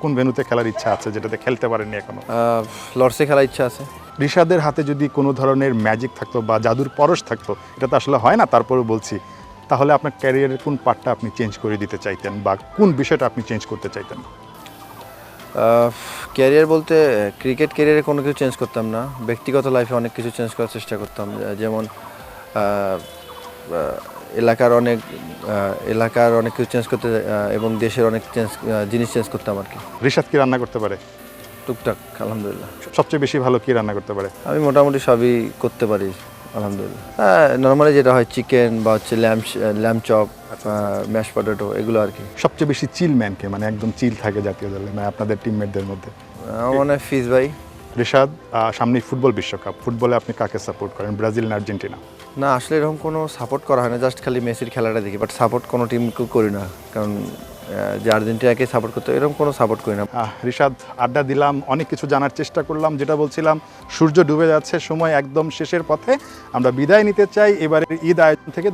কোন ভেন্যুতে খেলার ইচ্ছা আছে যেটাতে খেলতে পারেননি এখনো? লর্ডসে খেলার ইচ্ছা আছে। রিশাদের হাতে যদি কোনো ধরনের ম্যাজিক থাকতো বা জাদুর পরশ থাকতো, এটা তো আসলে হয় না, তারপরেও বলছি, তাহলে আপনার ক্যারিয়ারের কোন পার্টটা আপনি চেঞ্জ করে দিতে চাইতেন বা কোন বিষয়টা আপনি চেঞ্জ করতে চাইতেন? ক্যারিয়ার বলতে ক্রিকেট ক্যারিয়ারে কোনো কিছু চেঞ্জ করতাম না, ব্যক্তিগত লাইফে অনেক কিছু চেঞ্জ করার চেষ্টা করতাম। যেমন এলাকার অনেক কিছু চেঞ্জ করতে এবং দেশের অনেক জিনিস চেঞ্জ করতাম আর কি। রিশাদ কি রান্না করতে পারে? টুকটাক, আলহামদুলিল্লাহ। সবচেয়ে বেশি ভালো কি রান্না করতে পারে? আমি মোটামুটি সবই করতে পারি, আলহামদুলিল্লাহ। নর্মালি যেটা হয় চিকেন বা হচ্ছে ল্যাম্প চপ, ম্যাশ পটেটো, এগুলো আর কি। সবচেয়ে বেশি চিল ম্যানকে, মানে একদম চিল থাকে জাতীয় দলে, মানে আপনাদের টিমমেটদের মধ্যে? আমার মনে হয় ফিজ ভাই। রিশাদ, সামনে ফুটবল বিশ্বকাপ, ফুটবলে আপনি কাকে সাপোর্ট করেন, ব্রাজিল না আর্জেন্টিনা? না, আসলে এরকম কোনো সাপোর্ট করা হয় না, জাস্ট খালি মেসির খেলাটা দেখি, বাট সাপোর্ট কোনো টিমকেও করি না, কারণ যে আর্জেন্টিনাকে সাপোর্ট করতে এরকম কোনো সাপোর্ট করি না। রিশাদ, আড্ডা দিলাম, অনেক কিছু জানার চেষ্টা করলাম, যেটা বলছিলাম সূর্য ডুবে যাচ্ছে, সময় একদম শেষের পথে, আমরা বিদায় নিতে চাই এবারের ঈদ আয়োজন থেকে।